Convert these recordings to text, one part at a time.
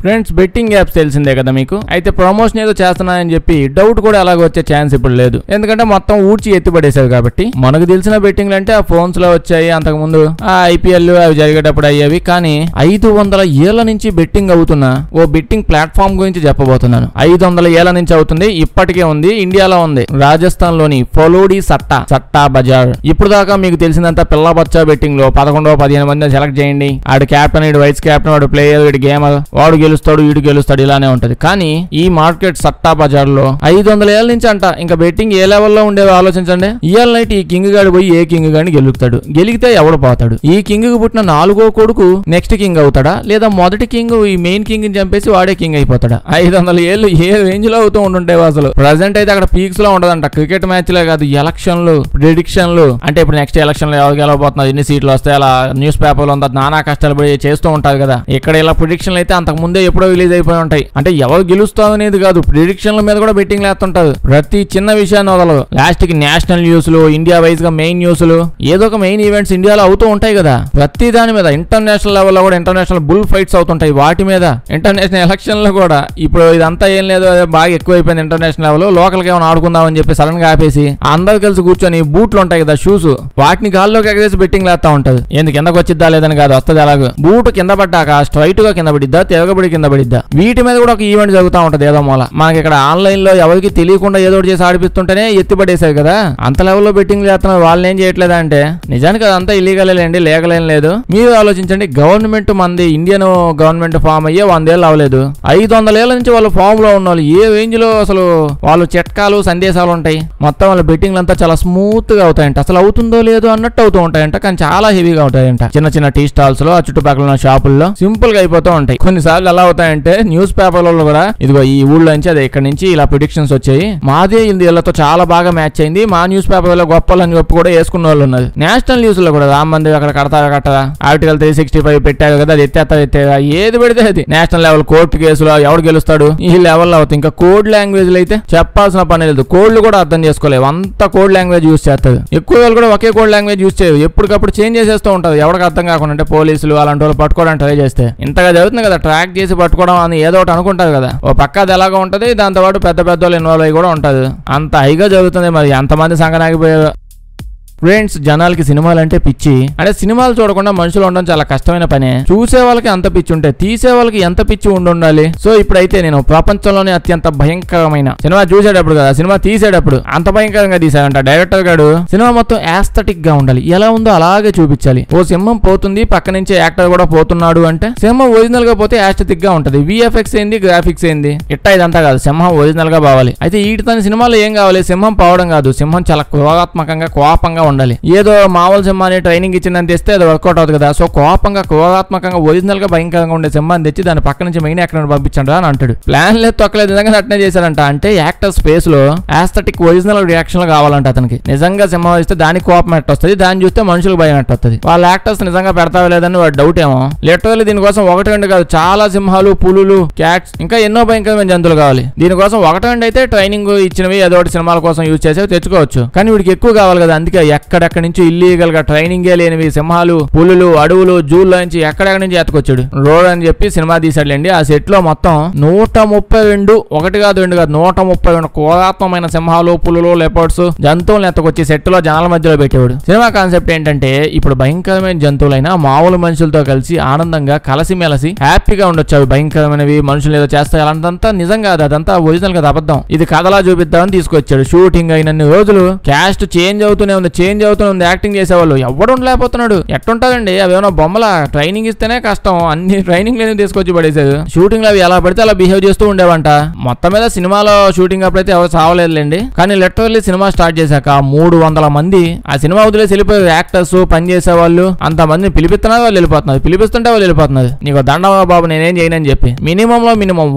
Friends, betting apps తెలిసిందే కదా మీకు. అయితే ప్రమోషన్ ఏదో చేస్తున్నానని చెప్పి డౌట్ కూడా అలాగ వచ్చే ఛాన్స్ ఇప్పుడు లేదు. ఎందుకంటే మొత్తం ఊడ్చి ఎత్తిపడేసారు కాబట్టి. మనకు తెలిసిన బెట్టింగ్లు అంటే ఆ ఫోన్స్ లో వచ్చాయి, అంతకు ముందు ఆ ఐపీఎల్ అవి జరిగేటప్పుడు అయ్యేవి. కానీ 500 ఏళ్ల నుంచి బెట్టింగ్ అవుతున్న ఓ బెట్టింగ్ ప్లాట్ఫామ్ గురించి చెప్పబోతున్నాను. 500 ఏళ్ల నుంచి అవుతుంది, ఇప్పటికే ఉంది, ఇండియాలో ఉంది. రాజస్థాన్ లోని ఫలోడి సట్టా బజార్. ఇప్పుడు దాకా మీకు తెలిసినంత పిల్ల బచ్చా బెట్టింగ్ లో 11-15 మంది సెలెక్ట్ చేయండి, ఆడు క్యాప్టెన్, ఇడు వైస్ క్యాప్టెన్, వాడు ప్లేయర్, వీడు గేమర్, వాడు గెలుస్తాడు, వీడు గెలుస్తాడు, ఇలానే ఉంటది. కానీ ఈ మార్కెట్ సట్టా బజార్ లో 500 ఏళ్ల నుంచి అంట ఇంకా బెట్టింగ్ ఏ లెవెల్లో ఉండేవో ఆలోచించండి. ఇవాళ నైట్ ఈ కింగ్ గాడి పోయి ఏ కింగ్ గాని గెలుస్తాడు, గెలిగితే ఎవడు పోతాడు? ఈ కింగ్ కు పుట్టిన 4వ కొడుకు నెక్స్ట్ కింగ్ అవుతాడా, లేదా మొదటి కింగ్ ఈ మెయిన్ కింగ్ ని చంపేసి వాడే కింగ్ అయిపోతాడా? 500 ఏళ్ళు ఏ రేంజ్ లో అవుతూ ఉంటుంటాయి అసలు. ప్రజెంట్ అయితే అక్కడ పీక్స్ లో ఉండదంట. క్రికెట్ మ్యాచ్ లే కాదు, ఎలక్షన్లు, ప్రిడిక్షన్లు, అంటే ఇప్పుడు నెక్స్ట్ ఎలక్షన్ లో ఎవరు గెలవబోతున్నారు, ఎన్ని సీట్లు వస్తాయి, అలా న్యూస్ పేపర్లు అంతా నానా కష్టాలు పడి చేస్తూ ఉంటారు కదా. ఇక్కడ ఇలా ప్రిడిక్షన్లు అయితే అంతకు ముందే ఎప్పుడో రిలీజ్ అయిపోయి ఉంటాయి. అంటే ఎవరు గెలుస్తావు అనేది కాదు, ప్రిడిక్షన్ల మీద కూడా బెట్టింగ్ లేస్తుంటారు. ప్రతి చిన్న విషయాన్ని వదలదు. లాస్ట్ కి నేషనల్ న్యూస్లు, ఇండియా వైజ్ గా మెయిన్ న్యూస్లు, ఏదో ఒక మెయిన్ ఈవెంట్స్ ఇండియాలో అవుతూ ఉంటాయి కదా. ప్రతి దాని మీద ఇంటర్నేషనల్ లెవెల్లో కూడా ఇంటర్నేషనల్ బుల్ ఫైట్స్ అవుతుంటాయి. వాటి మీద ఇంటర్నేషనల్ ఎలక్షన్ లో కూడా ఇప్పుడు ఇదంతా ఏం లేదు, బాగా ఎక్కువైపోయింది ఇంటర్నేషనల్ లెవెల్. లోకల్ గా ఏమైనా ఆడుకుందాం అని చెప్పి సడన్ గా ఆపేసి అందరు కలిసి కూర్చొని బూట్లు ఉంటాయి కదా, షూస్, వాటిని గాల్లోకి ఎగరేసి బెట్టింగ్ లేస్తా ఉంటది. ఎందుకు కిందకు వచ్చిద్దా లేదని కాదు, వస్తుంది అలాగే. బూట్ కింద పడ్డాక స్ట్రైట్ గా కింద పడిద్దా, తిరగబడి కింద పడిద్దా, వీటి మీద కూడా ఒక ఈవెంట్ జరుగుతూ ఉంటది ఏదో మూల. మనకి ఇక్కడ ఆన్లైన్ లో ఎవరికి తెలియకుండా ఏదో చేసి ఆడిపిస్తుంటేనే ఎత్తిపడేశారు కదా. అంత లెవెల్లో బెట్టింగ్ చేస్తున్నారు. వాళ్ళని ఏం చేయట్లేదా అంటే నిజానికి అదంతా ఇల్లీగలేండి, లేగలేం లేదు. మీరు ఆలోచించండి, గవర్నమెంట్ మంది ఇండియన్ గవర్నమెంట్ ఫామ్ అయ్యే 100 ఏళ్ళు అవ్వలేదు. 500 ఏళ్ల నుంచి వాళ్ళు ఫామ్ లో ఉన్న వాళ్ళు ఏ రేంజ్ లో అసలు వాళ్ళు చిట్కాలు సందేశాలు ఉంటాయి. మొత్తం వాళ్ళ బెట్టింగ్లు అంతా చాలా స్మూత్ గా అవుతాయంట. అసలు అవుతుందో లేదో అన్నట్టు అవుతూ ఉంటాయంట, కానీ చాలా హెవీగా అవుతాయంట. చిన్న చిన్న టీ స్టాల్స్ లో, చుట్టుపక్కల ఉన్న షాపుల్లో సింపుల్ గా అయిపోతూ ఉంటాయి. కొన్నిసార్లు ఎలా అవుతాయంటే న్యూస్ పేపర్లలో కూడా ఇదిగో ఈ ఊళ్ళో నుంచి అదే ఇక్కడ నుంచి ఇలా ప్రిడిక్షన్స్ వచ్చాయి, మాదే వీళ్ళతో చాలా బాగా మ్యాచ్ అయింది, మా న్యూస్ పేపర్ లో గొప్పలని చెప్పి కూడా వేసుకున్న వాళ్ళు ఉన్నారు. నేషనల్ న్యూస్ లో కూడా రామ్ మందిర్ అక్కడ కట్టదా, ఆర్టికల్ 365 పెట్టారు కదా, అది ఎత్తేస్తా ఏది పెడితే అది. నేషనల్ లెవెల్ కోర్టు కేసులో ఎవడు గెలుస్తాడు, ఈ లెవెల్లో అవుతుంది. ఇంకా కోడ్ లాంగ్వేజ్ లో అయితే చెప్పాల్సిన పని లేదు, కోడ్లు కూడా అర్థం చేసుకోలేవు, అంత కోడ్ లాంగ్వేజ్ యూజ్ చేస్తారు. ఎక్కువ వాళ్ళు కూడా ఒకే కోడ్ లాంగ్వేజ్ యూజ్ చేయరు, ఎప్పటికప్పుడు చేంజ్ చేసేస్తూ ఉంటారు. ఎవరికి అర్థం కాకుండా, అంటే పోలీసులు అలాంటి వాళ్ళు పట్టుకోవడానికి ట్రై చేస్తే ఇంతగా జరుగుతుంది కదా, ట్రాక్ చేసి పట్టుకోవడం అని ఏదో ఒకటి అనుకుంటారు కదా. ఓ పక్క అది ఎలాగా ఉంటది, దాంతో పాటు పెద్ద వాళ్ళు ఇన్వాల్వ్ అయ్యి కూడా ఉంటది. అంత హైగా జరుగుతుంది. మరి ఎంతమంది సంగనాగిపోయారు. ఫ్రెండ్స్, జనాలకి సినిమాలు అంటే పిచ్చి. అంటే సినిమాలు చూడకుండా మనుషులు ఉండడం చాలా కష్టమైన పనే. చూసే వాళ్ళకి అంత పిచ్చి ఉంటే తీసే వాళ్ళకి ఎంత పిచ్చి ఉండాలి. సో ఇప్పుడైతే నేను ప్రపంచంలోనే అత్యంత భయంకరమైన సినిమా చూసేటప్పుడు కదా, సినిమా తీసేటప్పుడు అంత భయంకరంగా తీసాడంట డైరెక్టర్ గారు. సినిమా మొత్తం యాస్థెటిక్ గా ఉండాలి, ఎలా ఉందో అలాగే చూపించాలి. ఓ సింహం పోతుంది, పక్క నుంచి యాక్టర్ కూడా పోతున్నాడు అంటే సింహం ఒరిజినల్ గా పోతే యాస్థెటిక్ గా ఉంటది. విఎఫ్ఎక్స్ ఏంది, గ్రాఫిక్స్ ఏంది, ఇట్టా ఇదంతా కాదు, సింహం ఒరిజినల్ గా పోవాలి. అయితే ఈటితోని సినిమాలో ఏం కావాలి, సింహం పోవడం కాదు, సింహం చాలా క్రోధాత్మకంగా కోపంగా ఉండాలి. ఏదో మామూలు సింహాన్ని ట్రైనింగ్ ఇచ్చిందని తెస్తే అది వర్కౌట్ అవుతుంది కదా. సో కోపంగా క్రోధాత్మకంగా ఒరిజినల్ గా భయంకరంగా ఉండే సింహాన్ని తెచ్చి దాని పక్క నుంచి మెయిన్ యాక్టర్ పంపించండి అని అంటాడు. ప్లాన్ లేదు, తొక్కలేదు, నిజంగా అట్నే చేశారంట. అంటే యాక్టర్ స్పేస్ లో యాస్థెటిక్ ఒరిజినల్ రియాక్షన్ కావాలంట అతనికి. నిజంగా సింహం ఇస్తే దానికి కోపం ఎట్టు వస్తుంది, దాన్ని చూస్తే మనుషులకు భయం ఎట్టు వస్తుంది. వాళ్ళ యాక్టర్స్ నిజంగా పెడతావో లేదని వాడు డౌట్ ఏమో. లిటరల్లీ దీనికోసం 1-2 కాదు, చాలా సింహాలు, పులులు, క్యాట్స్, ఇంకా ఎన్నో భయంకరమైన జంతువులు కావాలి. దీనికోసం 1-2 అయితే ట్రైనింగ్ ఇచ్చినవి ఏదో ఒకటి సినిమాల కోసం యూజ్ చేసేవి తెచ్చుకోవచ్చు. కానీ వీడికి ఎక్కువ కావాలి కదా, అందుకే ఎక్కడెక్కడ నుంచి ఇల్లీగల్ గా ట్రైనింగే లేనివి సింహాలు, పులులు, అడవులు, జూల్లో నుంచి ఎక్కడెక్కడ నుంచి ఎత్తుకొచ్చాడు. రోడ్ అని చెప్పి సినిమా తీసాడులేండి. ఆ సెట్ లో మొత్తం 132, 1 కాదు 2 కాదు, 132 క్రోధాత్మకమైన సింహాలు, పులులు, లెపర్డ్స్, జంతువులను ఎత్తుకొచ్చి సెట్ లో జనాల మధ్యలో పెట్టేవాడు. సినిమా కాన్సెప్ట్ ఏంటంటే ఇప్పుడు భయంకరమైన జంతువులైనా మామూలు మనుషులతో కలిసి ఆనందంగా కలిసిమెలిసి హ్యాపీగా ఉండొచ్చు. అవి భయంకరమైనవి, మనుషులు ఏదో చేస్తాయి, అలాంటిదంతా నిజం కాదు, అదంతా ఒరిజినల్ గా అబద్ధం. ఇది కథలా చూపిద్దామని తీసుకొచ్చాడు. షూటింగ్ అయినన్ని రోజులు క్యాస్ట్ చేంజ్ అవుతూనే ఉంది, యాక్టింగ్ చేసేవాళ్ళు ఎవడు ఉండలేకపోతున్నాడు. ఎట్టుంటదండి, అవేమో బొమ్మల ట్రైనింగ్ ఇస్తేనే కష్టం, అన్ని ట్రైనింగ్ లేని తీసుకొచ్చి పడేసారు. షూటింగ్ లో అవి ఎలా పడితే అలా బిహేవ్ చేస్తూ ఉండేవంట. మొత్తం మీద సినిమాలో షూటింగ్ అప్పుడైతే ఎవరు సావలేదులేండి. కానీ లిటరల్లీ సినిమా స్టార్ట్ చేశాక 300 మంది ఆ సినిమా వదిలేసి వెళ్ళిపోయారు. యాక్టర్స్, పని చేసే వాళ్ళు, అంతమందిని పిలిపిస్తున్నారు, వాళ్ళు వెళ్ళిపోతున్నారు, పిలిపిస్తుంటే వాళ్ళు వెళ్ళిపోతున్నారు. నీకు దండమా బాబు, నేనేం చేయనని చెప్పి మినిమం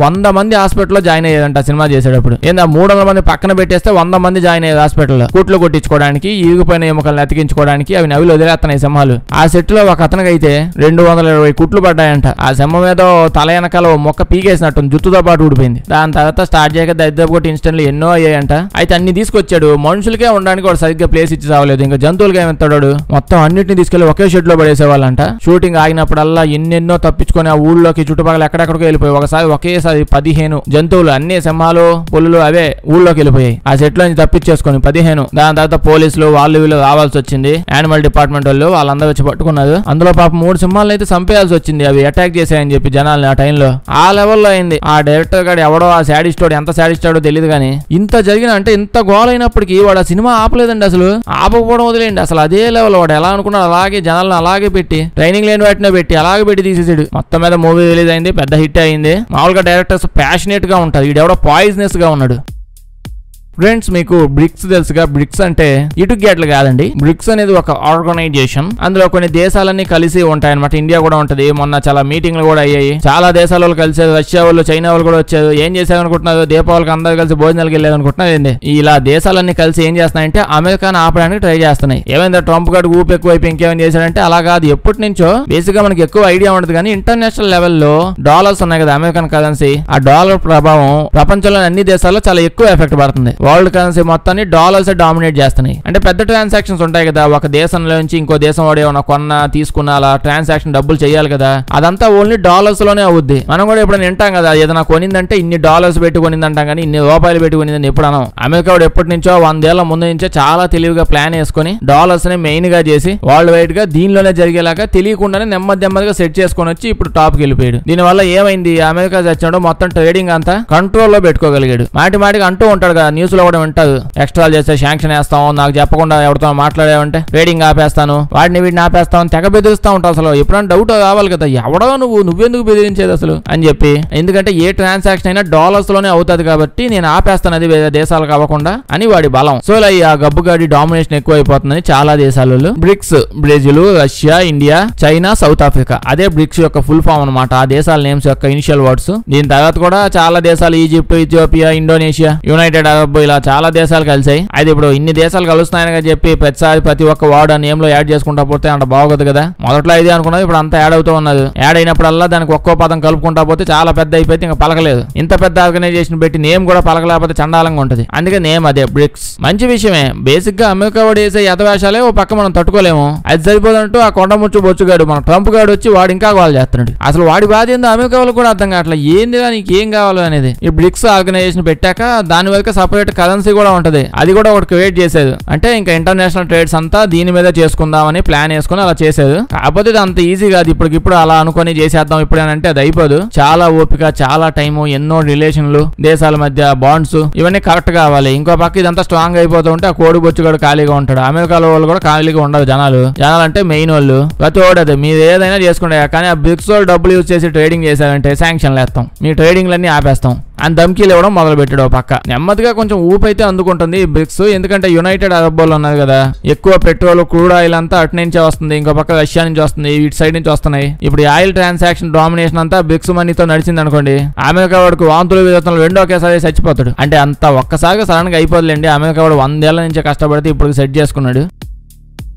100 మంది హాస్పిటల్లో జాయిన్ అయ్యేదంట సినిమా చేసేటప్పుడు. ఏందా 300 మంది పక్కన పెట్టేస్తే 100 మంది జాయిన్ అయ్యారు హాస్పిటల్లో, కుట్లు కొట్టించుకోవడానికి, ఈగిపోయిన విరిగిపోయిన ఎముకలను అతికించుకోవడానికి అవి నవిలు వదిలేస్తున్నాయి సింహాలు. ఆ సెట్ లో ఒక అతనికి అయితే 220 కుట్లు పడ్డాయంట. ఆ సింహం మీద తల వెనకాల మొక్క పీకేసినట్టు జుట్టుతో పాటు ఊడిపోయింది. దాని తర్వాత స్టార్ట్ చేయక దరిదాపు కొట్టి ఇన్స్టెంట్లు ఎన్నో అయ్యాయంట. అయితే అన్ని తీసుకొచ్చాడు. మనుషులకే ఉండడానికి వాడు సరిగ్గా ప్లేస్ ఇచ్చి చావలేదు, ఇంకా జంతువులుగా ఏమెత్తాడు. మొత్తం అన్నింటిని తీసుకెళ్లి ఒకే షెడ్ లో పడేసేవాళ్ళంట. షూటింగ్ ఆగినప్పుడల్లా ఎన్నెన్నో తప్పించుకొని ఆ ఊళ్ళోకి చుట్టుపక్కల ఎక్కడెక్కడికో వెళ్ళిపోయి ఒకేసారి 15 జంతువులు, అన్ని సింహాలు పులులు అవే ఊళ్ళోకి వెళ్ళిపోయాయి. ఆ సెట్ లో నుంచి తప్పించేసుకొని 15. దాని తర్వాత పోలీసులు వీళ్ళు రావాల్సి వచ్చింది. యానిమల్ డిపార్ట్మెంట్ వాళ్ళందరూ వచ్చి పట్టుకున్నారు. అందులో పాప 3 సింహాలను అయితే చంపేయాల్సి వచ్చింది, అవి అటాక్ చేసాయని చెప్పి జనాల్ని. ఆ టైంలో ఆ లెవెల్లో అయింది. ఆ డైరెక్టర్ గారు ఎవడో ఆ శాడిస్టోడు ఎంత శాడిస్టాడో తెలియదు కానీ ఇంత జరిగిన అంటే ఇంత గోలైనప్పటికీ వాడు ఆ సినిమా ఆపలేదండి. అసలు ఆపకపోవడం వదిలేండి, అసలు అదే లెవెల్ వాడు ఎలా అనుకున్నాడు అలాగే జనాలను అలాగే పెట్టి ట్రైనింగ్ లేని వాటినే పెట్టి అలాగే పెట్టి తీసేసాడు. మొత్తం మీద మూవీ రిలీజ్ అయింది, పెద్ద హిట్ అయింది. మామూలుగా డైరెక్టర్స్ ప్యాషనేట్ గా ఉంటారు, ఈడెవడో పాయిజనస్ గా ఉన్నాడు. ఫ్రెండ్స్ మీకు బ్రిక్స్ తెలుసుగా. బ్రిక్స్ అంటే ఇటుకేట్లు కాదండి. బ్రిక్స్ అనేది ఒక ఆర్గనైజేషన్. అందులో కొన్ని దేశాలన్నీ కలిసి ఉంటాయన్నమాట. ఇండియా కూడా ఉంటది. మొన్న చాలా మీటింగ్లు కూడా అయ్యాయి. చాలా దేశాల వాళ్ళు కలిసారు. రష్యా వాళ్ళు, చైనా వాళ్ళు కూడా వచ్చారు. ఏం చేశారు అనుకుంటున్నారు? దీపావళికి అందరూ కలిసి భోజనాలకు వెళ్ళారు అనుకుంటున్నారు ఏంటి? ఇలా దేశాలన్నీ కలిసి ఏం చేస్తున్నాయంటే అమెరికాను ఆపడానికి ట్రై చేస్తున్నాయి. ఏమైందా ట్రంప్ గారు ఊపు ఎక్కువైపు ఇంకేమైనా చేశాడంటే అలా కాదు. ఎప్పటి నుంచో బేసిక్ గా మనకి ఎక్కువ ఐడియా ఉండదు కానీ ఇంటర్నేషనల్ లెవెల్లో డాలర్స్ ఉన్నాయి కదా, అమెరికన్ కరెన్సీ. ఆ డాలర్ ప్రభావం ప్రపంచంలోని అన్ని దేశాల్లో చాలా ఎక్కువ ఎఫెక్ట్ పడుతుంది. వరల్డ్ కరెన్సీ మొత్తాన్ని డాలర్స్ డామినేట్ చేస్తున్నాయి. అంటే పెద్ద ట్రాన్సాక్షన్స్ ఉంటాయి కదా, ఒక దేశంలో నుంచి ఇంకో దేశం వాడు ఏమన్నా కొన్నా తీసుకున్నా అలా ట్రాన్సాక్షన్ డబ్బులు చేయాలి కదా, అదంతా ఓన్లీ డాలర్స్ లోనే అవుద్ది. మనం కూడా ఎప్పుడైనా వింటాం కదా, ఏదైనా కొనిందంటే ఇన్ని డాలర్స్ పెట్టి కొనిందంటాం కానీ ఇన్ని రూపాయలు పెట్టి కొనిందని ఎప్పుడు అనం. అమెరికా వాడు ఎప్పటి నుంచో 100 ఏళ్ల ముందు నుంచో చాలా తెలివిగా ప్లాన్ వేసుకుని డాలర్స్ ని మెయిన్ గా చేసి వరల్డ్ వైడ్ గా దీనిలోనే జరిగేలాగా తెలియకుండానే నెమ్మదిగా సెట్ చేసుకుని వచ్చి ఇప్పుడు టాప్ కి వెళ్ళిపోయాడు. దీని వల్ల ఏమైంది, అమెరికా చచ్చాడు మొత్తం ట్రేడింగ్ అంతా కంట్రోల్ లో పెట్టుకోగలిగాడు. మాటికి అంటూ ఉంటాడు కదా, న్యూస్ లో కూడా వింటారు, ఎక్స్ట్రా చేస్తే శాంక్షన్ వేస్తాం, నాకు చెప్పకుండా ఎవరితో మాట్లాడేవంటే ట్రేడింగ్ ఆపేస్తాను, వీడిని ఆపేస్తాను, తెగ బెదిరిస్తా ఉంటావు. అసలు ఎప్పుడైనా డౌట్ రావాలి కదా, ఎవడో నువ్వెందుకు బెదిరించేది అసలు అని చెప్పి. ఎందుకంటే ఏ ట్రాన్సాక్షన్ అయినా డాలర్స్ లోనే అవుతుంది కాబట్టి నేను ఆపేస్తాను, అది వేరే దేశాలకు అవ్వకుండా అని వాడి బలం. సో ఆ గబ్బుగాడి డామినేషన్ ఎక్కువ అయిపోతుందని చాలా దేశాలలో. Bricks Brazil, Russia, India, China, south Africa, అదే బ్రిక్స్ యొక్క ఫుల్ ఫామ్ అనమాట. ఆ దేశాల నేమ్స్ యొక్క ఇనిషియల్ వర్డ్స్. దీని తర్వాత కూడా చాలా దేశాలు, Egypt, Ethiopia, Indonesia, United Arab, ఇలా చాలా దేశాలు కలిసాయి. అయితే ఇప్పుడు ఇన్ని దేశాలు కలుస్తున్నాయని చెప్పి ప్రతి ఒక్క వర్డ్ ఆ నేమ్ లో యాడ్ చేసుకుంటా పోతే అంత బాగోదు కదా. మొదట్లో ఇది అనుకున్నది, ఇప్పుడు అంతా యాడ్ అవుతూ ఉన్నది. యాడ్ అయినప్పుడల్లా దానికి ఒక్కో పదం కలుపుకుంటా పోతే చాలా పెద్ద అయిపోతే ఇంకా పలకలేదు. ఇంత పెద్ద ఆర్గనైజేషన్ పెట్టి నేమ్ కూడా పలకలేకపోతే చండాలంగా ఉంటది. అందుకే నేమ్ అదే బ్రిక్స్. మంచి విషయమే. బేసిక్ గా అమెరికా వాడు వేసే యథవేషాలే ఓ పక్క మనం తట్టుకోలేము. అది సరిపోదంటూ ఆ కొండముచ్చు బొచ్చుగాడు మన ట్రంప్ గాడు వచ్చి వాడు ఇంకా కాల్ చేస్తున్నాడు. అసలు వాడి బాధ ఏందో అమెరికా వాళ్ళకి కూడా అర్థం కావట్లేదు. ఏందిగా నీకు ఏం కావాలో అనేది. ఈ బ్రిక్స్ ఆర్గనైజేషన్ పెట్టాక దాని వరకు సపరేట్ కరెన్సీ కూడా ఉంటది. అది కూడా ఒకటి క్రియేట్ చేసేది. అంటే ఇంకా ఇంటర్నేషనల్ ట్రేడ్స్ అంతా దీని మీద చేసుకుందామని ప్లాన్ వేసుకుని అలా చేసేది. కాకపోతే ఇది అంత ఈజీ కాదు. ఇప్పటికిప్పుడు అలా అనుకుని చేసేద్దాం ఇప్పుడేనంటే అది అయిపోదు. చాలా ఓపిక, చాలా టైము, ఎన్నో రిలేషన్లు, దేశాల మధ్య బాండ్స్, ఇవన్నీ కరెక్ట్ కావాలి. ఇంకో పక్క ఇదంతా స్ట్రాంగ్ అయిపోతూ ఉంటే ఆ కోడి బొచ్చుగాడు ఖాళీగా ఉంటాడు. అమెరికాలో వాళ్ళు కూడా ఖాళీగా ఉండదు. జనాలు అంటే మెయిన్ వాళ్ళు ప్రతి ఓడదు. మీరు ఏదైనా చేసుకుంటే కానీ ఆ బ్రిక్స్ వాళ్ళు డబ్బులు యూజ్ చేసి ట్రేడింగ్ చేశారంటే శాంక్షన్లు వేస్తాం, మీ ట్రేడింగ్లన్నీ ఆపేస్తాం అని ధమ్కీలు ఇవ్వడం మొదలు పెట్టాడు. పక్క నెమ్మదిగా కొంచెం ఊపైతే అందుకుంటుంది బ్రిక్స్. ఎందుకంటే యునైటెడ్ అరబ్ వాళ్ళు ఉన్నారు కదా, ఎక్కువ పెట్రోల్, క్రూడ్ ఆయిల్ అంతా అటు నుంచే వస్తుంది, ఇంకో పక్క రష్యా నుంచి వస్తుంది, ఇటు సైడ్ నుంచి వస్తున్నాయి. ఇప్పుడు ఈ ఆయిల్ ట్రాన్సాక్షన్ డామినేషన్ అంతా బ్రిక్స్ మనీతో నడిచింది అనుకోండి, అమెరికా వాడికి వాంతులు విధతులు రెండో ఒకేసారి చచ్చిపోతాడు. అంటే అంత ఒక్కసారిగా సడన్ గా అయిపోదులేండి. అమెరికా వాడు 100 ఏళ్ల నుంచి కష్టపడితే ఇప్పుడు సెట్ చేసుకున్నాడు.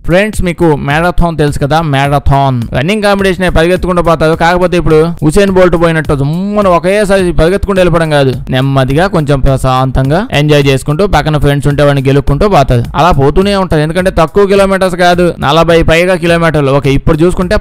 ఫ్రెండ్స్ మీకు మ్యారథాన్ తెలుసు కదా, మ్యారథాన్ రన్నింగ్ కాంపిటీషన్ పరిగెత్తుకుంటూ పోతారు. కాకపోతే ఇప్పుడు హుసేన్ బోల్ట్ పోయినట్టు జుమ్మను ఒకేసారి పరిగెత్తుకుంటూ వెళ్ళిపోవడం కాదు, నెమ్మదిగా కొంచెం ప్రశాంతంగా ఎంజాయ్ చేసుకుంటూ పక్కన ఫ్రెండ్స్ ఉంటే వాడిని గెలుక్కుంటూ పోతారు. అలా పోతూనే ఉంటారు. ఎందుకంటే తక్కువ కిలోమీటర్స్ కాదు, 40 పైగా కిలోమీటర్లు. ఓకే, ఇప్పుడు చూసుకుంటే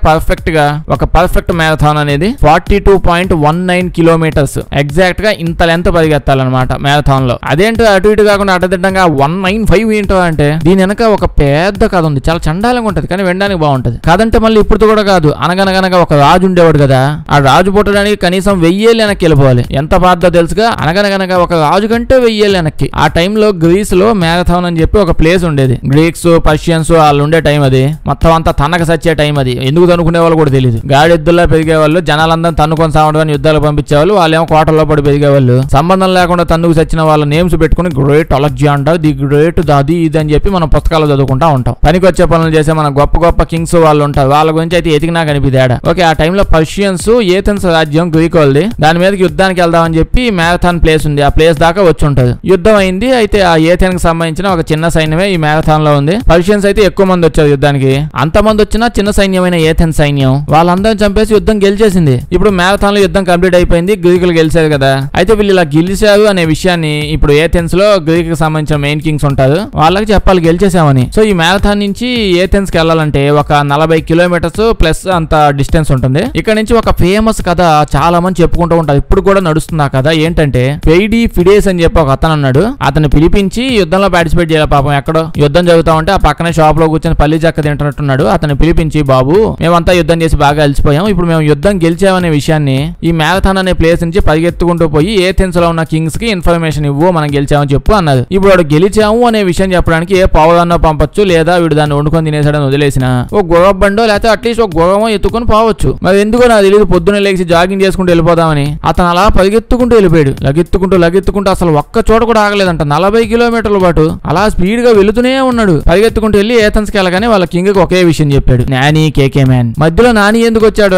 ఒక పర్ఫెక్ట్ మ్యారథాన్ అనేది 42.19 కిలోమీటర్స్ ఎగ్జాక్ట్ గా ఇంత లెంత్ పరిగెత్తాలన్నమాట మ్యారథాన్ లో. అదేంటో అటు ఇటు కాకుండా అడ్డదిడ్డంగా 195 ఏంటో అంటే దీని వెనక ఒక పెద్ద కథ ఉంది. చాలా చండాలంగా ఉంటది కానీ వినడానికి బాగుంటది. కాదంటే మళ్ళీ ఇప్పుడు కూడా కాదు, అనగనగా ఒక రాజు ఉండేవాడు కదా, ఆ రాజు పుట్టడానికి కనీసం 1000 ఏళ్ళు వెనక్కి వెళ్ళిపోవాలి. ఎంత బాధ తెలుసుగా, అనగనగా ఒక రాజు కంటే 1000 ఏళ్ళు వెనక్కి. ఆ టైంలో గ్రీస్ లో మ్యారథాన్ అని చెప్పి ఒక ప్లేస్ ఉండేది. గ్రీక్స్, పర్షియన్స్ వాళ్ళు ఉండే టైం అది. మొత్తం అంతా తనక సచ్చే టైం అది. ఎందుకు తనుకునే వాళ్ళు కూడా తెలియదు. గాడిద్దుల్లో పెరిగే వాళ్ళు, జనాలందరూ తన్నుకొని సావడం యుద్ధాలు పంపించేవాళ్ళు. వాళ్ళేమో కోటల్లో పడి పెరిగేవాళ్ళు. సంబంధం లేకుండా తన్నుకు సచ్చిన వాళ్ళ నేమ్స్ పెట్టుకుని గ్రేట్ అలెగ్జాండర్ ది గ్రేట్, అది ఇది అని చెప్పి మనం పుస్తకాలు చదువుకుంటా ఉంటాం. పనికి వచ్చే పిచ్చ పనులు చేసే మన గొప్ప గొప్ప కింగ్స్ వాళ్ళు ఉంటారు, వాళ్ళ గురించి అయితే ఎతికినా కనిపిదాడ. ఓకే, ఆ టైంలో పర్షియన్స్ ఏథెన్స్ రాజ్యం గ్రీక్ వాళ్ళది, దాని మీదకి యుద్ధానికి వెళ్దామని చెప్పి మ్యారథాన్ ప్లేస్ ఉంది, ఆ ప్లేస్ దాకా వచ్చి ఉంటది. యుద్ధం అయింది. అయితే ఆ ఏథెన్ కి సంబంధించిన ఒక చిన్న సైన్యమే ఈ మ్యారథాన్ లో ఉంది. పర్షియన్స్ అయితే ఎక్కువ మంది వచ్చారు యుద్ధానికి. అంత మంది వచ్చినా చిన్న సైన్యమైన ఏథెన్ సైన్యం వాళ్ళందరిని చంపేసి యుద్ధం గెలిచేసింది. ఇప్పుడు మ్యారథాన్ లో యుద్ధం కంప్లీట్ అయిపోయింది, గ్రీకులు గెలిచారు కదా. అయితే వీళ్ళు ఇలా గెలిచారు అనే విషయాన్ని ఇప్పుడు ఏథెన్స్ లో గ్రీక్ కి సంబంధించిన మెయిన్ కింగ్స్ ఉంటారు, వాళ్ళకి చెప్పాలి గెలిచేసామని. సో ఈ మ్యారథాన్ నుంచి ఏథెన్స్ కి వెళ్ళాలంటే ఒక 40 కిలోమీటర్స్ ప్లస్ అంత డిస్టెన్స్ ఉంటుంది. ఇక్కడ నుంచి ఒక ఫేమస్ కథ చాలా మంది చెప్పుకుంటూ ఉంటారు, ఇప్పుడు కూడా నడుస్తుంది ఆ కథ. ఏంటంటే పెయిడి ఫిడేస్ అని చెప్పి ఒక అతను అన్నాడు, అతను పిలిపించి యుద్ధంలో పార్టిసిపేట్ చేయాలి. పాపం ఎక్కడో యుద్ధం జరుగుతా ఉంటే ఆ పక్కనే షాప్ లో కూర్చొని పల్లి చెక్క తింటున్నట్టున్నాడు. అతను పిలిపించి, బాబు మేమంతా యుద్ధం చేసి బాగా అలసిపోయాం, ఇప్పుడు మేము యుద్ధం గెలిచామనే విషయాన్ని ఈ మ్యారథాన్ అనే ప్లేస్ నుంచి పరిగెత్తుకుంటూ పోయి ఏథెన్స్ లో ఉన్న కింగ్స్ కి ఇన్ఫర్మేషన్ ఇవ్వు, మనం గెలిచామని చెప్పు అన్నది. ఇప్పుడు వాడు గెలిచాము అనే విషయం చెప్పడానికి ఏ పావుదాన్నో పంపొచ్చు, లేదా వీడు దాన్ని వండుకొని తినేసాడని వదిలేసిన ఒక గుర్రబండో లేకపోతే అట్లీస్ట్ ఒక గుర్రమో ఎత్తుకొని పోవచ్చు. మరి ఎందుకో నాకు తెలియదు, పొద్దున్నే లేచి జాగింగ్ చేసుకుంటూ వెళ్ళిపోదామని అతను అలా పరిగెత్తుకుంటూ వెళ్ళిపోయాడు. లగెత్తుకుంటూ అసలు ఒక్క చోట కూడా ఆగలేదంట. 40 కిలోమీటర్ల పాటు అలా స్పీడ్ గా వెళుతూనే ఉన్నాడు. పరిగెత్తుకుంటూ వెళ్ళి ఏథెన్స్ కి వెళ్ళగానే వాళ్ళ కింగ్ కి ఒకే విషయం చెప్పాడు, నాని కేకే మ్యాన్. మధ్యలో నాని ఎందుకు వచ్చాడు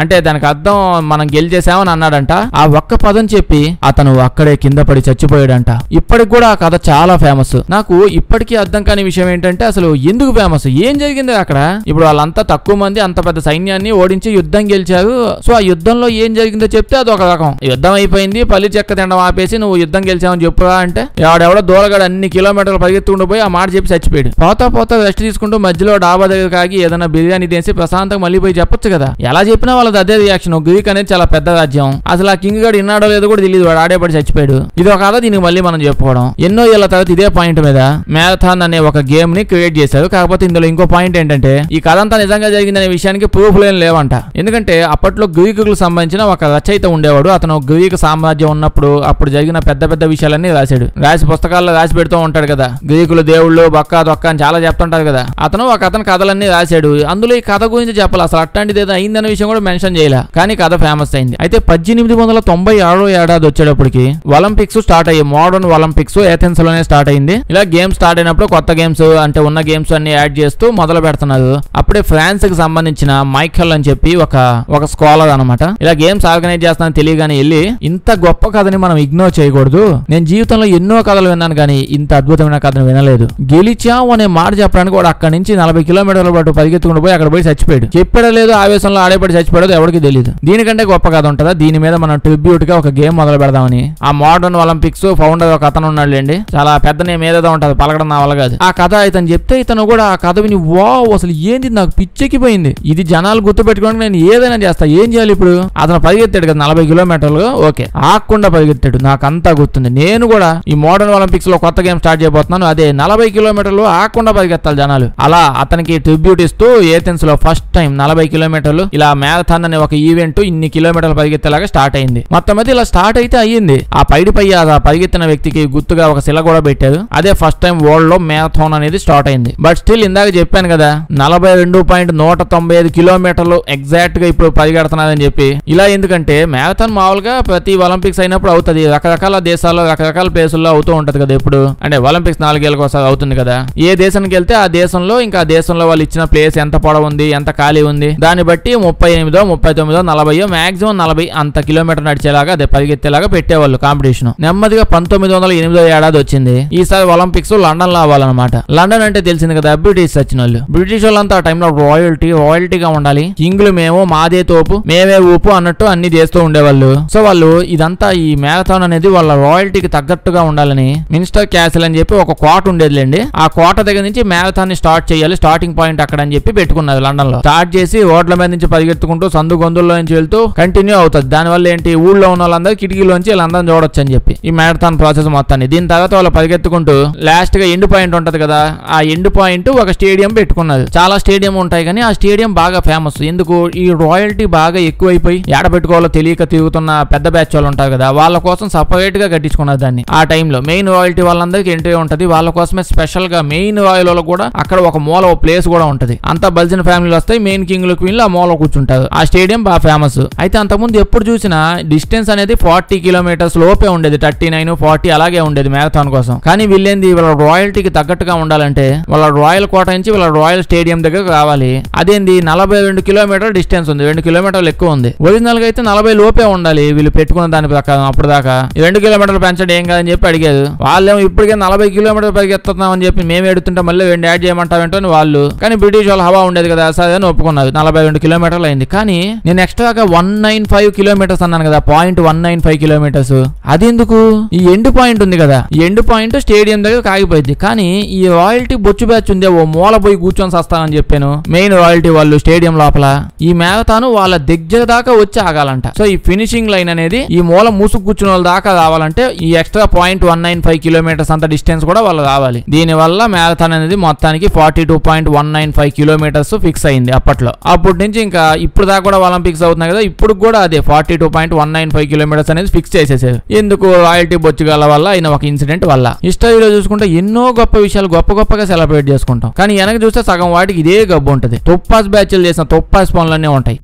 అంటే దానికి అర్థం మనం గెలిచేసామని అన్నాడంట. ఆ ఒక్క పదం చెప్పి అతను అక్కడే కింద పడి చచ్చిపోయాడంట. ఇప్పటికి కూడా ఆ కథ చాలా ఫేమస్. నాకు ఇప్పటికీ అర్థం కాని విషయం ఏంటంటే అసలు ఎందుకు ఫేమస్, ఏం జరిగింది అక్కడ? ఇప్పుడు వాళ్ళంతా తక్కువ మంది అంత పెద్ద సైన్యాన్ని ఓడించి యుద్ధం గెలిచారు. సో ఆ యుద్ధంలో ఏం జరిగిందో చెప్తే అదొక రకం. యుద్ధం అయిపోయింది, పల్లి చెక్క తినడం ఆపేసి నువ్వు యుద్ధం గెలిచావని చెప్పురా అంటే ఎవడెవడో దూరగాడు అన్ని కిలోమీటర్లు పరిగెత్తుకుంటూ పోయి ఆ మాట చెప్పి చచ్చిపోయాడు. పోతా రెస్ట్ తీసుకుంటూ మధ్యలో డాబా దగ్గర కాగి ఏదైనా బిర్యానీ తీసి ప్రశాంతంగా మళ్ళీ పోయి చెప్పొచ్చు కదా. ఎలా చెప్పినా వాళ్ళది అదే రియాక్షన్. గ్రీక్ అనేది చాలా పెద్ద రాజ్యం, అసలు ఆ కింగ్ గాడు ఇన్నాడో లేదో కూడా తెలియదు, వాడు ఆడేపడి చచ్చిపోయాడు. ఇది ఒక కథ, దీనికి మళ్ళీ మనం చెప్పుకోవడం. ఎన్నో ఏళ్ల తర్వాత ఇదే పాయింట్ మీద మ్యారథాన్ అనే ఒక గేమ్ ని క్రియేట్ చేశారు. కాకపోతే ఇందులో ఇంకో పాయింట్ ఏంటంటే ఈ కథ అంతా నిజంగా జరిగిందనే విషయానికి ప్రూఫ్లు ఏం లేవంట. ఎందుకంటే అప్పట్లో గ్రీకులకు సంబంధించిన ఒక రచయిత ఉండేవాడు. అతను గ్రీక్ సామ్రాజ్యం ఉన్నప్పుడు అప్పుడు జరిగిన పెద్ద పెద్ద విషయాలన్నీ రాశాడు. రాసి పుస్తకాల్లో రాసి పెడుతూ ఉంటాడు కదా, గ్రీకులు దేవుళ్ళు బొక్క దొక్క అని చాలా చెప్తుంటారు కదా. అతను కథలన్నీ రాశాడు. అందులో ఈ కథ గురించి చెప్పాలి, అసలు అట్లాంటిది ఏదో అయిందనే విషయం కూడా మెన్షన్ చేయలే. కానీ కథ ఫేమస్ అయింది. అయితే 1896 ఏడాది వచ్చేటప్పటికి ఒలింపిక్స్ స్టార్ట్ అయ్యాయి. మోడర్న్ ఒలింపిక్స్ ఏథెన్స్ లోనే స్టార్ట్ అయింది. ఇలా గేమ్స్ స్టార్ట్ అయినప్పుడు కొత్త గేమ్స్ అంటే ఉన్న గేమ్స్ అన్ని యాడ్ చేస్తూ మొదలు పెడుతున్నారు. అప్పుడే ఫ్రాన్స్ కి సంబంధించిన మైఖల్ అని చెప్పి ఒక స్కాలర్ అనమాట ఇలా గేమ్స్ ఆర్గనైజ్ చేస్తానని తెలియగానే వెళ్ళి, ఇంత గొప్ప కథని మనం ఇగ్నోర్ చేయకూడదు, నేను జీవితంలో ఎన్నో కథలు విన్నాను కానీ ఇంత అద్భుతమైన కథను వినలేదు, గెలిచాం అనే మాట చెప్పడానికి కూడా అక్కడి నుంచి 40 కిలోమీటర్ల పాటు పరిగెత్తుకుంటూ పోయి అక్కడ పోయి చచ్చిపోయాడు. చెప్పాడో లేదో ఆవేశంలో ఆడేపడి చచ్చిపోయాడో ఎవరికి తెలియదు. దీనికంటే గొప్ప కథ ఉంటుందా? దీని మీద మనం ట్రిబ్యూట్ గా ఒక గేమ్ మొదలు పెడదామని ఆ మోడర్న్ ఒలింపిక్స్ ఫౌండర్ ఒక అతను ఉన్నాడు లేండి, చాలా పెద్ద నేమ్ ఏదో ఉంటుంది, పలకడం నా వల్ల కాదు. ఆ కథ ఇతను చెప్తే ఇతను కూడా ఆ కథ విని వావ్ అసలు ఏంది, నాకు పిచ్చెక్కిపోయింది, ఇది జనాలు గుర్తు పెట్టుకోవడానికి నేను ఏదైనా చేస్తా, ఏం చేయాలి ఇప్పుడు? అతను పరిగెత్తాడు కదా 40 కిలోమీటర్లు, ఓకే ఆకుండా పరిగెత్తాడు, నాకు అంతా గుర్తుంది. నేను కూడా ఈ మోడర్న్ ఒలింపిక్స్ లో కొత్త గేమ్ స్టార్ట్ చేయబోతున్నాను, అదే 40 కిలోమీటర్లు ఆకుండా పరిగెత్తాలి జనాలు. అలా అతనికి ట్రిబ్యూట్ ఇస్తూ ఏథెన్స్ లో ఫస్ట్ టైం 40 కిలోమీటర్లు ఇలా మ్యారథాన్ అనే ఒక ఈవెంట్ ఇన్ని కిలోమీటర్లు పరిగెత్తేలాగా స్టార్ట్ అయింది. మొత్తం మీద ఇలా స్టార్ట్ అయితే అయ్యింది. ఆ పైడిపై ఆ పరిగెత్తిన వ్యక్తికి గుర్తుగా ఒక శిల కూడా పెట్టారు. అదే ఫస్ట్ టైం వరల్డ్ లో మ్యారథాన్ అనేది స్టార్ట్ అయింది. బట్ స్టిల్ ఇందాక చెప్పాను కదా 42.195 కిలోమీటర్లు ఎగ్జాక్ట్ గా ఇప్పుడు పరిగెడుతున్నారని చెప్పి. ఇలా ఎందుకంటే మ్యారథాన్ మామూలుగా ప్రతి ఒలింపిక్స్ అయినప్పుడు అవుతుంది, రకరకాల దేశాల్లో రకరకాల ప్లేసుల్లో అవుతూ ఉంటది కదా. ఇప్పుడు అంటే ఒలింపిక్స్ 4 ఏళ్ళకి ఒకసారి అవుతుంది కదా. ఏ దేశానికి వెళ్తే ఆ దేశంలో ఇంకా ఆ దేశంలో వాళ్ళు ఇచ్చిన ప్లేస్ ఎంత పొడవు ఉంది, ఎంత ఖాళీ ఉంది, దాన్ని బట్టి 38, 39, 40 మాక్సిమం 40 అంత కిలోమీటర్ నడిచేలాగా అదే పరిగెత్తేలాగా పెట్టేవాళ్ళు కాంపిటీషన్. నెమ్మదిగా 1908 ఏడాది వచ్చింది. ఈసారి ఒలింపిక్స్ లండన్ లో అవ్వాలన్నమాట. లండన్ అంటే తెలిసింది కదా, బ్రిటిష్ వచ్చిన వాళ్ళు. బ్రిటిష్ వాళ్ళంతా ఆ టైంలో రాయల్టీగా ఉండాలి, కింగ్లు మేము, మాదే తోపు, మేమే ఊపు అన్నట్టు అన్ని చేస్తూ ఉండేవాళ్ళు. సో వాళ్ళు ఇదంతా ఈ మ్యారథాన్ అనేది వాళ్ళ రాయల్టీకి తగ్గట్టుగా ఉండాలని మినిస్టర్ క్యాసిల్ అని చెప్పి ఒక కోట ఉండేదిలేండి. ఆ కోట దగ్గర నుంచి మ్యారథాన్ ని స్టార్ట్ చేయాలి, స్టార్టింగ్ పాయింట్ అక్కడ అని చెప్పి పెట్టుకున్నారు లండన్ లో. స్టార్ట్ చేసి రోడ్ల మీద నుంచి పరిగెత్తుకుంటూ సందు గొంతుల్లో నుంచి వెళ్తూ కంటిన్యూ అవుతుంది. దానివల్ల ఏంటి, ఊళ్ళో ఉన్న వాళ్ళందరూ కిటికీలోంచి వీళ్ళందరం చూడొచ్చు అని చెప్పి ఈ మ్యారథాన్ ప్రాసెస్ మొత్తాన్ని. దీని తర్వాత వాళ్ళు పరిగెత్తుకుంటూ లాస్ట్ గా ఎండ్ పాయింట్ ఉంటది కదా, ఆ ఎండ్ పాయింట్ ఒక స్టేడియం పెట్టుకున్నారు. చాలా స్టేడియం ఉంటాయి కానీ ఆ స్టేడియం బాగా ఫేమస్. ఎందుకు, ఈ రాయల్టీ బాగా ఎక్కువైపోయి ఏడ పెట్టుకోవాలో తెలియక తిరుగుతున్న పెద్ద బ్యాచ్ వాళ్ళు ఉంటారు కదా, వాళ్ళ కోసం సపరేట్ గా కట్టించుకున్నారు దాన్ని. ఆ టైంలో మెయిన్ రాయల్టీ వాళ్ళందరికీ ఎంట్రీ ఉంటది, వాళ్ళ కోసమే స్పెషల్ గా మెయిన్ రాయల్ వాళ్ళు కూడా అక్కడ ఒక మూల ప్లేస్ కూడా ఉంటది. అంతా బల్జిన్ ఫ్యామిలీలు వస్తాయి, మెయిన్ కింగ్లు క్వీన్లు ఆ మూల కూర్చుంటారు. ఆ స్టేడియం బాగా ఫేమస్. అయితే అంతకుముందు ఎప్పుడు చూసినా డిస్టెన్స్ అనేది 40 కిలోమీటర్స్ లోపే ఉండేది, 39, 40 అలాగే ఉండేది మ్యారథాన్ కోసం. కానీ వీళ్ళేంది, వాళ్ళ రాయల్టీకి తగ్గట్టుగా ఉండాలంటే వాళ్ళ రాయల్ కోట నుంచి వీళ్ళ రాయల్ స్టేడియం దగ్గర రావాలి. అదేంది 42 కిలోమీటర్ల డిస్టెన్స్ ఉంది, 2 కిలోమీటర్లు ఎక్కువ ఉంది. ఒరిజినల్ గా అయితే 40 లోపే ఉండాలి వీళ్ళు పెట్టుకున్న దాని ప్రకారం. అప్పుడు దాకా 2 కిలోమీటర్లు పెంచడం ఏం కాదని చెప్పి అడిగారు. వాళ్ళేమో ఇప్పటికే 40 కిలోమీటర్లు పరిగెత్తున్నాం అని చెప్పి మేము ఎడుతుంటే మళ్ళీ 2 యాడ్ చేయమంటావేంటో అని వాళ్ళు. కానీ బ్రిటిష్ వాళ్ళు హవా ఉండేది కదా, సరే అని ఒప్పుకున్నారు. 42 కిలోమీటర్లు అయింది. కానీ నేను ఎక్స్ట్రాగా 195 కిలోమీటర్స్ అన్నాను కదా, 0.195 కిలోమీటర్స్. అది ఎందుకు? ఈ ఎండ్ పాయింట్ ఉంది కదా, ఈ ఎండ్ పాయింట్ స్టేడియం దగ్గర ఆగిపోయింది. కానీ ఈ రాయల్టీ బొచ్చు బ్యాచ్ ఉంది, ఓ మూల పోయి కూర్చొని వస్తానని చెప్పాను. మెయిన్ రాయల్టీ వాళ్ళు స్టేడియం లోపల ఈ మ్యారథాన్ వాళ్ళ దగ్గర దాకా వచ్చి ఆగాలంట. సో ఈ ఫినిషింగ్ లైన్ అనేది ఈ మూల మూసుకు కూర్చున్న వాళ్ళ దాకా రావాలంటే ఈ ఎక్స్ట్రా 0.195 కిలోమీటర్స్ అంత డిస్టెన్స్ కూడా వాళ్ళు రావాలి. దీని వల్ల మ్యారథాన్ అనేది మొత్తానికి 42.195 కిలోమీటర్స్ ఫిక్స్ అయింది అప్పట్లో. అప్పటి నుంచి ఇంకా ఇప్పుడు దాకా కూడా ఒలింపిక్స్ అవుతున్నాయి కదా, ఇప్పుడు కూడా అదే 42.195 కిలోమీటర్స్ అనేది ఫిక్స్ చేసేసారు. ఎందుకు? రాయల్టీ బొచ్చుగాల వల్ల అయిన ఒక ఇన్సిడెంట్ వల్ల. హిస్టరీలో చూసుకుంటే ఎన్నో గొప్ప విషయాలు గొప్పగా సెలబ్రేట్ చేసుకుంటాం. కానీ వెనక చూస్తే సగం వాటికి ఇదే గబ్బు ఉంటుంది. తొప్పాస్ బ్యాచ్లు చేసిన తొప్పాస్ పనులన్నీ ఉంటాయి.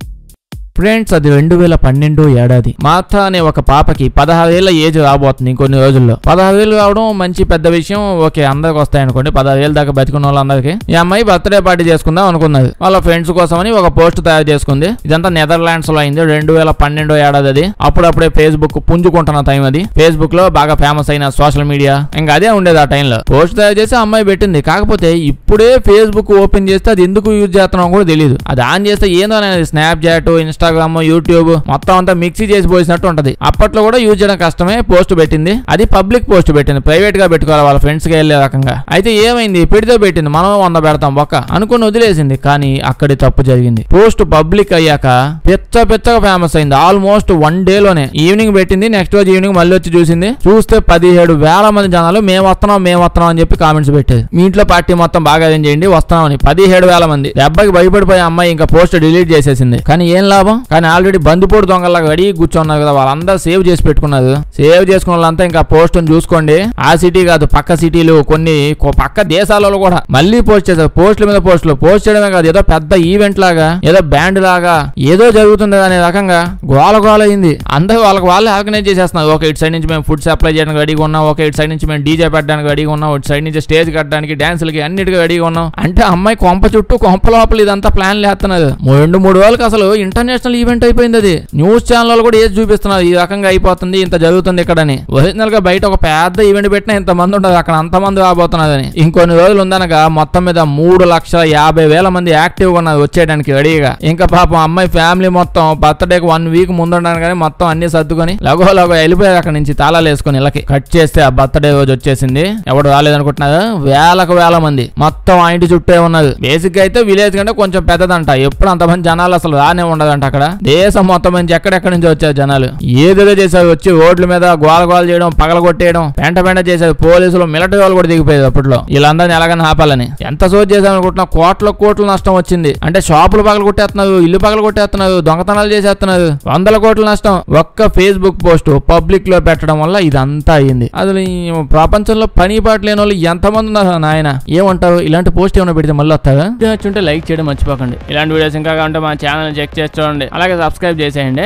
ఫ్రెండ్స్, అది 2012 ఏడాది. మార్తా అనే ఒక పాపకి 16 ఏళ్ల ఏజ్ రాబోతుంది ఇంకొన్ని రోజుల్లో. 16 ఏళ్ళు రావడం మంచి పెద్ద విషయం. ఓకే, అందరికి వస్తాయి అనుకోండి, 16 ఏళ్ళ దాకా బతికున్న వాళ్ళందరికీ. ఈ అమ్మాయి బర్త్డే పార్టీ చేసుకుందాం అనుకున్నది. వాళ్ళ ఫ్రెండ్స్ కోసమని ఒక పోస్ట్ తయారు చేసుకుంది. ఇదంతా నెదర్లాండ్స్ లో అయింది, 2012 ఏడాది అది. అప్పుడప్పుడే ఫేస్బుక్ పుంజుకుంటున్న టైం అది. ఫేస్బుక్ లో బాగా ఫేమస్ అయిన సోషల్ మీడియా ఇంకా అదే ఉండేది ఆ టైంలో. పోస్ట్ తయారు చేసి అమ్మాయి పెట్టింది. కాకపోతే ఇప్పుడే ఫేస్బుక్ ఓపెన్ చేస్తే అది ఎందుకు యూజ్ చేస్తున్నాం కూడా తెలియదు. అది ఆన్ చేస్తే ఏందో అనేది స్నాప్ చాట్, ఇన్స్టాగ్రామ్, యూట్యూబ్ మొత్తం అంతా మిక్సీ చేసి పోసినట్టు ఉంటది. అప్పట్లో కూడా యూజ్ చేయడం కష్టమే. పోస్ట్ పెట్టింది, అది పబ్లిక్ పోస్ట్ పెట్టింది, ప్రైవేట్ గా పెట్టుకోవాలి వాళ్ళ ఫ్రెండ్స్ కి వెళ్లే రకంగా. అయితే ఏమైంది, పెడితే పెట్టింది, మనం 100 పెడతాం ఒక్క అనుకుని వదిలేసింది. కానీ అక్కడి తప్పు జరిగింది. పోస్ట్ పబ్లిక్ అయ్యాక పెచ్చగా ఫేమస్ అయింది. ఆల్మోస్ట్ 1 డే లోనే. ఈవినింగ్ పెట్టింది, నెక్స్ట్ రోజు ఈవినింగ్ మళ్ళీ వచ్చి చూసింది. చూస్తే 17,000 మంది జనాలు మేము వస్తున్నాం అని చెప్పి కామెంట్స్ పెట్టేది. మీ ఇంట్లో పార్టీ మొత్తం బాగా అరేంజ్ చేయండి వస్తున్నామని. 17,000 మంది. దెబ్బకి భయపడిపోయే అమ్మాయి ఇంకా పోస్ట్ డిలీట్ చేసేసింది. కానీ ఏం లాభం? కానీ ఆల్రెడీ బందిపోటు దొంగలాగా అడిగి కూర్చున్నారు కదా, వాళ్ళందరూ సేవ్ చేసి పెట్టుకున్నారు. సేవ్ చేసుకున్న వాళ్ళంతా ఇంకా పోస్ట్ చూసుకోండి. ఆ సిటీ కాదు, పక్క సిటీలు, కొన్ని పక్క దేశాలలో కూడా మళ్ళీ పోస్ట్ చేశారు. పోస్టుల మీద పోస్టులు. పోస్ట్ చేయడమే కాదు, ఏదో పెద్ద ఈవెంట్ లాగా, ఏదో బ్యాండ్ లాగా ఏదో జరుగుతుంది అనే రకంగా గోల అయింది. అందరూ వాళ్ళే ఆర్గనైజ్ చేసేస్తున్నారు. ఒక ఇటు సైడ్ నుంచి మేము ఫుడ్ సప్లై చేయడానికి రెడీగా ఉన్నాం, ఒక ఇటు సైడ్ నుంచి మేము డీజే పెట్టడానికి రెడీగా ఉన్నాం, ఇటు సైడ్ నుంచి స్టేజ్ కట్టడానికి, డాన్సులకి అన్నిటికీ రెడీగా ఉన్నాం. అంటే అమ్మాయి కొంప చుట్టూ కొంప లోపల ఇదంతా ప్లాన్ లేస్తున్నారు. 2-3 రోజులకు అసలు ఇంటర్నేషనల్ ఈవెంట్ అయిపోయింది అది. న్యూస్ ఛానల్ కూడా ఏది చూపిస్తున్నారు, ఈ రకంగా అయిపోతుంది, ఇంత జరుగుతుంది ఇక్కడ అని. ఒరిజినల్ గా బయట ఒక పెద్ద ఈవెంట్ పెట్టినా ఇంత మంది ఉంటుంది, అక్కడ అంతమంది రాబోతున్నదని. ఇంకొన్ని రోజులు ఉందనగా మొత్తం మీద 3,50,000 మంది యాక్టివ్ గా ఉన్నారు వచ్చేయడానికి రెడీగా. ఇంకా పాపం అమ్మాయి ఫ్యామిలీ మొత్తం బర్త్డేకి 1 వీక్ ముందుండడానికి కానీ మొత్తం అన్ని సర్దుకొని లగో వెళ్ళిపోయారు అక్కడ నుంచి, తాళాలు వేసుకుని. ఇళ్ళకి కట్ చేస్తే ఆ బర్త్డే రోజు వచ్చేసింది. ఎవడు రాలేదనుకుంటున్నారు, వేల మంది మొత్తం ఆ ఇంటి చుట్టే ఉన్నారు. బేసిక్ గా అయితే విలేజ్ కంటే కొంచెం పెద్దదంట. ఎప్పుడు అంతమంది జనాలు అసలు రానే ఉండదంట అక్కడ. దేశం మొత్తం నుంచి ఎక్కడెక్కడి నుంచి వచ్చారు జనాలు. ఏదేదో చేశారు, వచ్చి రోడ్ల మీద గోల చేయడం, పగలగొట్టేయడం, పెంట చేశారు. పోలీసులు, మిలిటరీ వాళ్ళు కూడా దిగిపోయారు అప్పట్లో వీళ్ళందరినీ ఎలాగని ఆపాలని. ఎంత సోజ్ చేశారనుకుంటున్నా, కోట్ల నష్టం వచ్చింది. అంటే షాపులు పగలగొట్టేస్తున్నారు, ఇల్లు పగలగొట్టేస్తున్నారు, దొంగతనాలు చేసేస్తున్నారు, 100 కోట్ల నష్టం ఒక్క ఫేస్బుక్ పోస్ట్ పబ్లిక్ లో పెట్టడం వల్ల ఇదంతా అయ్యింది. అసలు ఈ ప్రపంచంలో పని పాటు లేని వాళ్ళు ఎంతమంది ఉన్నారు నాయన. ఏమంటారు, ఇలాంటి పోస్ట్ ఏమైనా పెడితే మళ్ళీ వస్తారా? నచ్చుంటే లైక్ చేయడం మర్చిపోకండి. ఇలాంటి వీడియోస్ ఇంకా కావాలంటే మా ఛానల్ చెక్ చేసి చూడండి, అలాగే సబ్స్క్రైబ్ చేసేయండి.